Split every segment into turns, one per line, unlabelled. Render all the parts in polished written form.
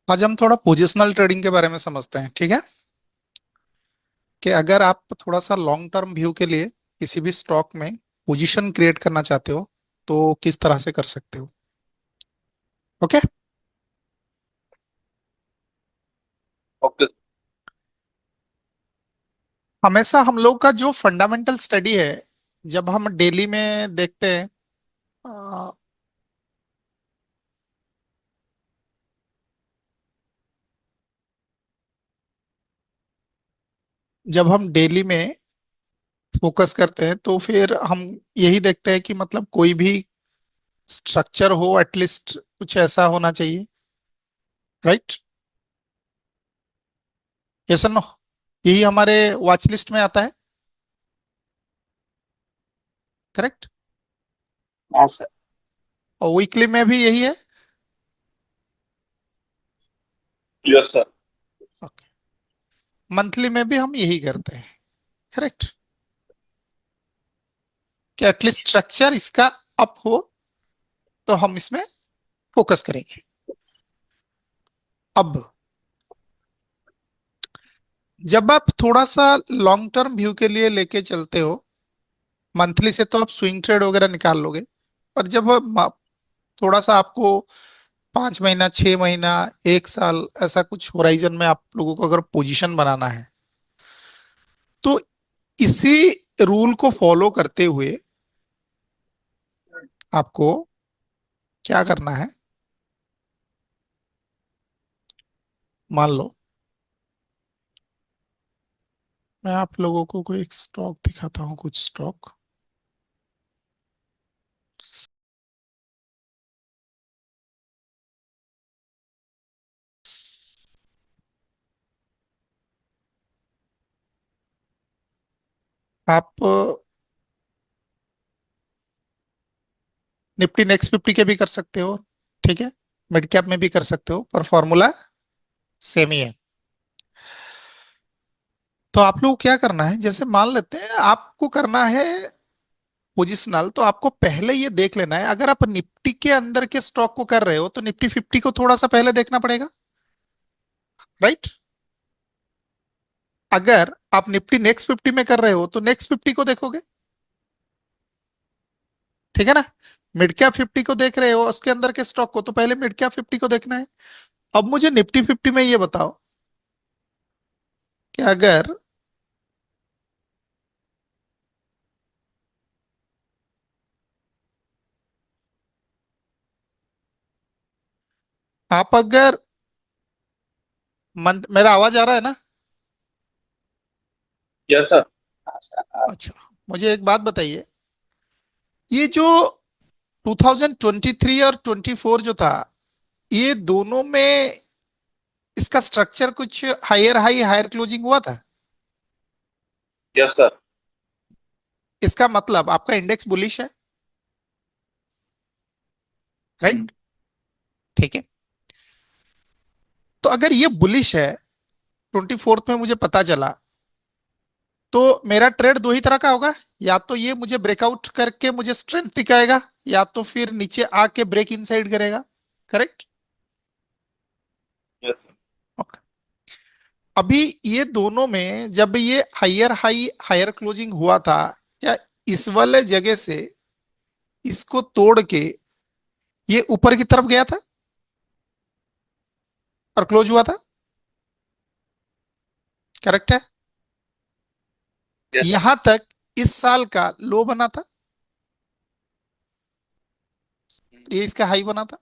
आज हम थोड़ा पोजिशनल ट्रेडिंग के बारे में समझते हैं, ठीक है। कि अगर आप थोड़ा सा लॉन्ग टर्म व्यू के लिए किसी भी स्टॉक में पोजीशन क्रिएट करना चाहते हो तो किस तरह से कर सकते हो। ओके।
ओके।
हमेशा हम लोग का जो फंडामेंटल स्टडी है, जब हम डेली में देखते हैं, अ, जब हम डेली में फोकस करते हैं तो फिर हम यही देखते हैं कि मतलब कोई भी स्ट्रक्चर हो, एटलीस्ट कुछ ऐसा होना चाहिए। राइट। यस और नो। यही हमारे वॉच लिस्ट में आता है। करेक्ट।
हाँ सर।
और वीकली में भी यही है।
Yes sir.
ओके। मंथली में भी हम यही करते हैं। करेक्ट। कि एटलीस्ट स्ट्रक्चर इसका अप हो तो हम इसमें फोकस करेंगे। अब जब आप थोड़ा सा लॉन्ग टर्म व्यू के लिए लेके चलते हो, मंथली से तो आप स्विंग ट्रेड वगैरह निकाल लोगे। पर जब थोड़ा सा आपको 5 महीना, 6 महीना, 1 साल ऐसा कुछ होराइजन में आप लोगों को अगर पोजीशन बनाना है तो इसी रूल को फॉलो करते हुए आपको क्या करना है। मान लो मैं आप लोगों को कोई एक स्टॉक दिखाता हूँ, कुछ स्टॉक। आप निफ्टी नेक्स्ट 50 के भी कर सकते हो, ठीक है। मिड कैप में भी कर सकते हो, पर फॉर्मूला सेम ही है। तो आप लोग को क्या करना है, जैसे मान लेते हैं आपको करना है पोजिशनल, तो आपको पहले ये देख लेना है। अगर आप निफ्टी के अंदर के स्टॉक को कर रहे हो तो निफ्टी 50 को थोड़ा सा पहले देखना पड़ेगा। राइट। अगर आप निफ्टी नेक्स्ट 50 में कर रहे हो तो नेक्स्ट 50 को देखोगे, ठीक है ना। मिड कैप 50 को देख रहे हो, उसके अंदर के स्टॉक को, तो पहले मिड कैप 50 को देखना है। अब मुझे निफ्टी 50 में ये बताओ कि अगर आप अगर मंथ, मेरा आवाज आ रहा है ना।
Yes sir.
अच्छा, मुझे एक बात बताइए, ये जो 2023 और 24 जो था, ये दोनों में इसका स्ट्रक्चर कुछ हायर हाई हायर क्लोजिंग हुआ था।
Yes sir.
इसका मतलब आपका इंडेक्स बुलिश है। राइट। ठीक है। तो अगर ये बुलिश है, 24th में मुझे पता चला, तो मेरा ट्रेड दो ही तरह का होगा। या तो ये मुझे ब्रेकआउट करके मुझे स्ट्रेंथ दिखाएगा, या तो फिर नीचे आके ब्रेक इनसाइड करेगा। करेक्ट।
Yes sir.
अभी ये दोनों में जब ये हायर हाई हायर क्लोजिंग हुआ था, क्या इस वाले जगह से इसको तोड़ के ये ऊपर की तरफ गया था और क्लोज हुआ था। करेक्ट है।
Yes sir.
यहां तक इस साल का लो बना था, ये इसका हाई बना था।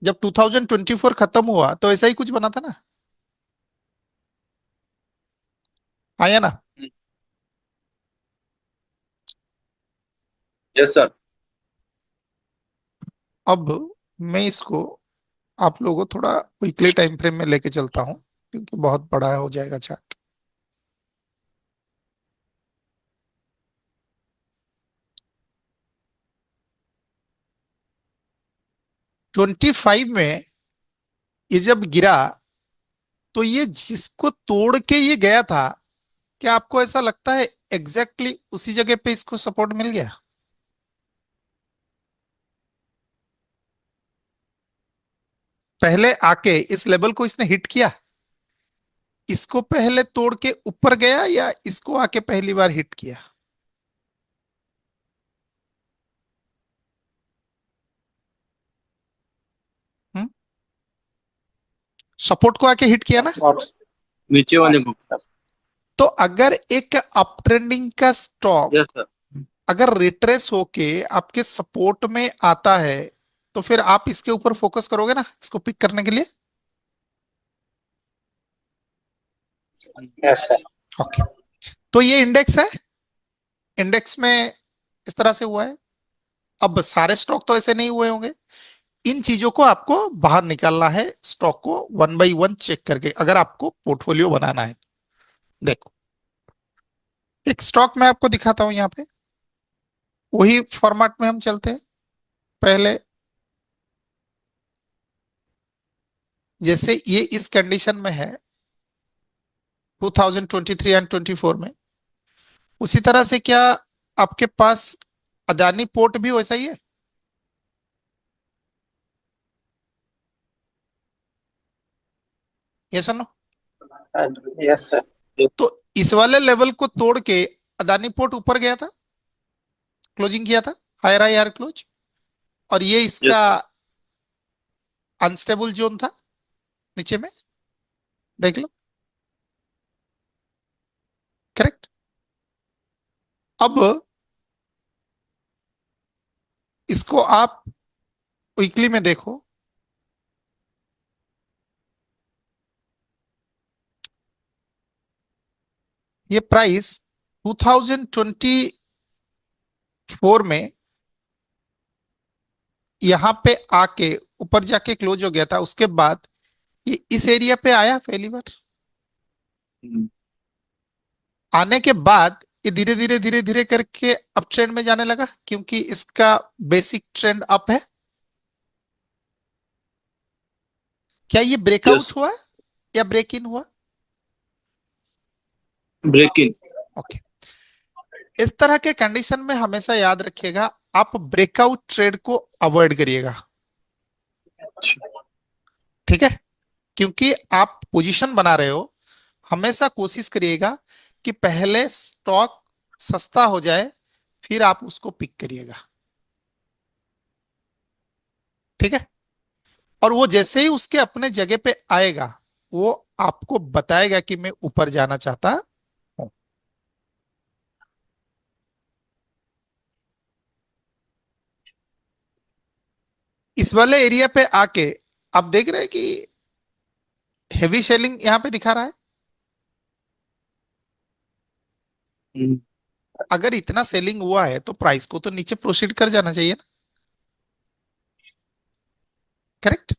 जब 2024 खत्म हुआ तो ऐसा ही कुछ बना था ना। आया ना।
Yes sir.
अब मैं इसको आप लोगों को थोड़ा वीकली टाइम फ्रेम में लेके चलता हूं, क्योंकि बहुत बड़ा हो जाएगा चार्ट। 25 में ये जब गिरा, तो ये जिसको तोड़ के ये गया था, क्या आपको ऐसा लगता है एग्जैक्टली उसी जगह पे इसको सपोर्ट मिल गया। पहले आके इस लेवल को इसने हिट किया, इसको पहले तोड़ के ऊपर गया या इसको आके पहली बार हिट किया? हम्म, सपोर्ट को आके हिट किया ना।
नीचे वाले को।
तो अगर एक अप ट्रेंडिंग का स्टॉक
यस सर।
अगर रिट्रेस होके आपके सपोर्ट में आता है, तो फिर आप इसके ऊपर फोकस करोगे ना, इसको पिक करने के लिए।
Yes sir.
ओके, तो ये इंडेक्स है, इंडेक्स में इस तरह से हुआ है। अब सारे स्टॉक तो ऐसे नहीं हुए होंगे, इन चीजों को आपको बाहर निकालना है, स्टॉक को वन बाय वन चेक करके, अगर आपको पोर्टफोलियो बनाना है। देखो, एक स्टॉक मैं आपको दिखाता हूं, यहाँ पे वही फॉर्मेट में हम चलते हैं। पहले जैसे ये इस कंडीशन में है 2023 एंड 24 में, उसी तरह से क्या आपके पास अदानी पोर्ट भी वैसा ही है? ये सुनो,
यस सर।
तो इस वाले लेवल को तोड़ के अदानी पोर्ट ऊपर गया था, क्लोजिंग किया था, हायर हाई हायर क्लोज, और ये इसका अनस्टेबल जोन था नीचे में, देख लो। करेक्ट। अब इसको आप वीकली में देखो, ये प्राइस 2024 में यहां पे आके ऊपर जाके क्लोज हो गया था, उसके बाद ये इस एरिया पे आया पहली बार। आने के बाद ये धीरे धीरे धीरे धीरे करके अप ट्रेंड में जाने लगा, क्योंकि इसका बेसिक ट्रेंड अप है। क्या ये ब्रेकआउट हुआ या ब्रेक इन हुआ?
Break in.
ओके, इस तरह के कंडीशन में हमेशा याद रखिएगा, आप ब्रेकआउट ट्रेड को अवॉइड करिएगा, ठीक है? क्योंकि आप पोजीशन बना रहे हो, हमेशा कोशिश करिएगा कि पहले स्टॉक सस्ता हो जाए, फिर आप उसको पिक करिएगा, ठीक है? और वो जैसे ही उसके अपने जगह पे आएगा, वो आपको बताएगा कि मैं ऊपर जाना चाहता हूं। इस वाले एरिया पे आके आप देख रहे हैं कि हेवी सेलिंग यहां पे दिखा रहा है। अगर इतना सेलिंग हुआ है तो प्राइस को तो नीचे प्रोसीड कर जाना चाहिए ना। करेक्ट,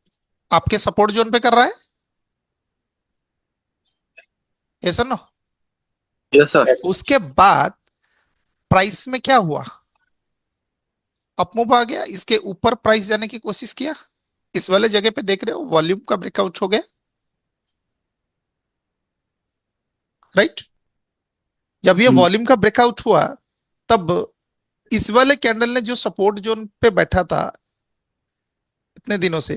आपके सपोर्ट जोन पे कर रहा है, ऐसा ना?
Yes sir.
उसके बाद प्राइस में क्या हुआ, अपमूव आ गया, इसके ऊपर प्राइस जाने की कोशिश किया, इस वाले जगह पे देख रहे हो वॉल्यूम का ब्रेकआउट हो गया, राइट? जब ये वॉल्यूम का ब्रेकआउट हुआ, तब इस वाले कैंडल ने जो सपोर्ट जोन पे बैठा था इतने दिनों से,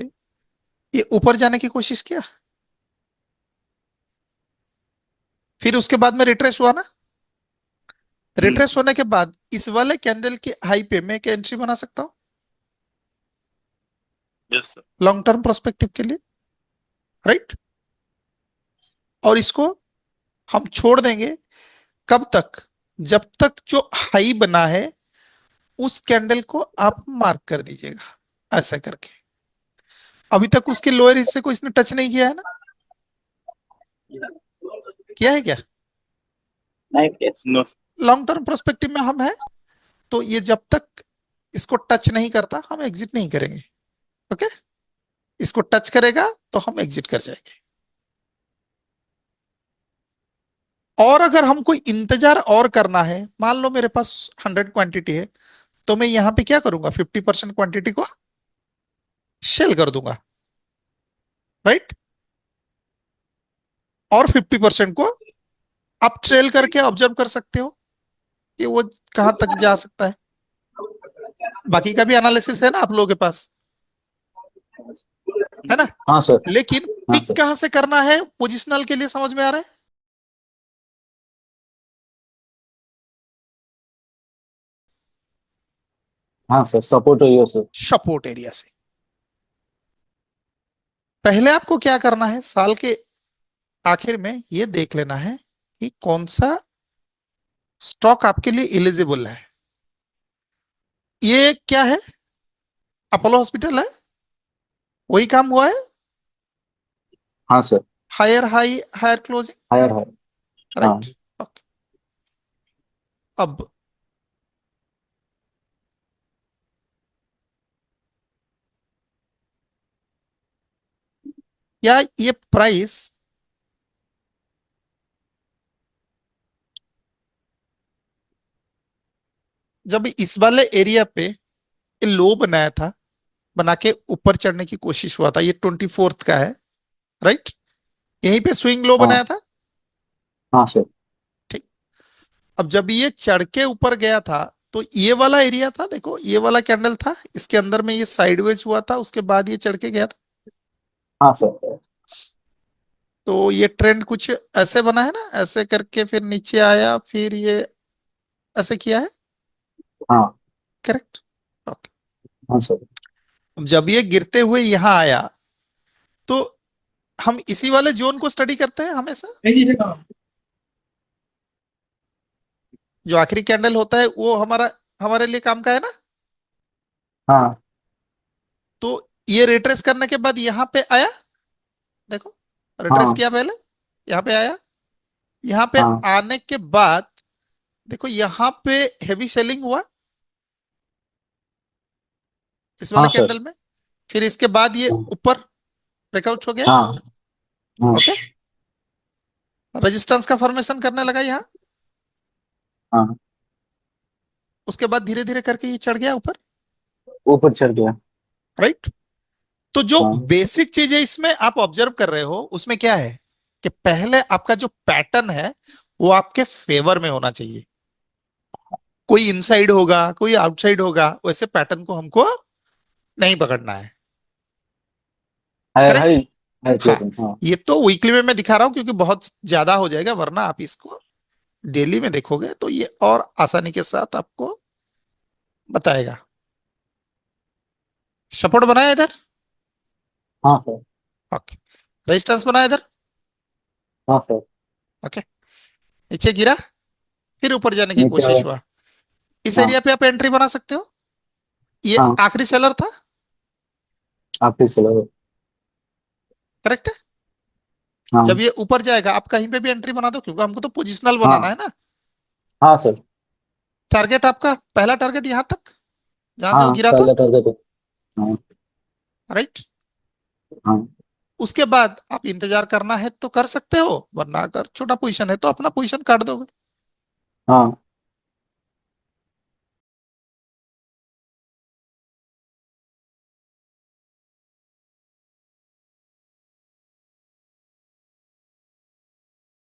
ये ऊपर जाने की कोशिश किया, फिर उसके बाद में रिट्रेस हुआ ना। रिट्रेस होने के बाद इस वाले कैंडल के हाई पे मैं एक एंट्री बना सकता हूं
yes sir.
Long term prospective के लिए, राइट? और इसको हम छोड़ देंगे कब तक, जब तक जो हाई बना है उस कैंडल को आप मार्क कर दीजिएगा, ऐसा करके। अभी तक उसके लोअर हिस्से को इसने टच नहीं किया है ना, किया है क्या?
नहीं नो।
लॉन्ग टर्म प्रोस्पेक्टिव में हम है, तो ये जब तक इसको टच नहीं करता हम एग्जिट नहीं करेंगे, ओके? इसको टच करेगा तो हम एग्जिट कर जाएंगे। और अगर हमको इंतजार और करना है, मान लो मेरे पास 100 क्वांटिटी है, तो मैं यहां पे क्या करूंगा, 50% क्वांटिटी को सेल कर दूंगा, राइट? और 50% को आप ट्रेल करके ऑब्जर्व कर सकते हो कि वो कहां तक जा सकता है। बाकी का भी एनालिसिस है ना आप लोगों के पास, है ना।
हाँ सर।
लेकिन
हाँ
पिक
सर।
कहां से करना है पोजिशनल के लिए, समझ में आ रहा है?
हाँ सर, सपोर्ट रहिए सर।
सपोर्ट एरिया से। पहले आपको क्या करना है, साल के आखिर में ये देख लेना है कि कौन सा स्टॉक आपके लिए एलिजिबल है। ये क्या है, अपोलो हॉस्पिटल है, वही काम हुआ है।
हाँ sir.
Higher high higher closing,
higher है। हाँ।
राइट। ओके। अब क्या ये प्राइस जब इस वाले एरिया पे ये लो बनाया था, बना के ऊपर चढ़ने की कोशिश हुआ था, ये 24th का है, राइट। यहीं पे स्विंग लो
हाँ।
बनाया था।
हाँ सर।
ठीक। अब जब ये चढ़ के ऊपर गया था तो ये वाला एरिया था, देखो ये वाला कैंडल था, इसके अंदर में ये साइडवेज हुआ था, उसके बाद ये चढ़ के गया था।
हाँ सर।
तो ये ट्रेंड कुछ ऐसे बना है ना, ऐसे करके फिर नीचे आया, फिर ये ऐसे किया है,
हाँ।
करेक्ट। ओके।
हाँ सर।
अब जब ये गिरते हुए यहां आया तो हम इसी वाले जोन को स्टडी करते हैं हमेशा। जो आखिरी कैंडल होता है वो हमारा हमारे लिए काम का है ना।
हाँ।
तो ये रिट्रेस करने के बाद यहाँ पे आया, देखो रिट्रेस
हाँ।
किया पहले, यहाँ पे आया, यहाँ पे
हाँ।
आने के बाद देखो यहाँ पे हेवी सेलिंग हुआ इस वाले
हाँ सर।
कैंडल में, फिर इसके बाद ये
हाँ।
ऊपर ब्रेकआउट हो गया।
हाँ। हाँ।
ओके। रेजिस्टेंस का फॉर्मेशन करने लगा यहाँ,
हाँ।
उसके बाद धीरे धीरे करके ये चढ़ गया ऊपर,
ऊपर चढ़ गया।
राइट। तो जो
हाँ।
बेसिक चीज है इसमें आप ऑब्जर्व कर रहे हो उसमें क्या है कि पहले आपका जो पैटर्न है वो आपके फेवर में होना चाहिए। कोई इनसाइड होगा कोई आउटसाइड होगा, वैसे पैटर्न को हमको नहीं पकड़ना है,
हायर हाई।
करेक्ट।
हायर
हाँ,
क्लोजिंग। हाँ।
ये तो वीकली में मैं दिखा रहा हूं क्योंकि बहुत ज्यादा हो जाएगा, वरना आप इसको डेली में देखोगे तो ये और आसानी के साथ आपको बताएगा। सपोर्ट बनाया इधर,
हाँ सर।
ओके। रेजिस्टेंस बनाया इधर,
हाँ सर।
ओके। नीचे गिरा, फिर ऊपर जाने की
नीचे आया।
कोशिश हुआ, इस
हाँ।
एरिया पे आप एंट्री बना सकते हो। ये
हाँ।
आखिरी सेलर था,
आपकी सलाह।
करेक्ट है।
हाँ।
जब ये ऊपर जाएगा आप कहीं पे भी एंट्री बना दो, क्योंकि हमको तो पोजिशनल बनाना
हाँ।
है ना।
हाँ सर।
टारगेट आपका पहला टारगेट यहां तक जहां से वो
हाँ,
गिरा था,
पहला टारगेट। हाँ।
राइट।
हाँ।
उसके बाद आप इंतजार करना है तो कर सकते हो, वरना अगर छोटा पोजीशन है तो अपना पोजीशन काट दोगे।
हाँ।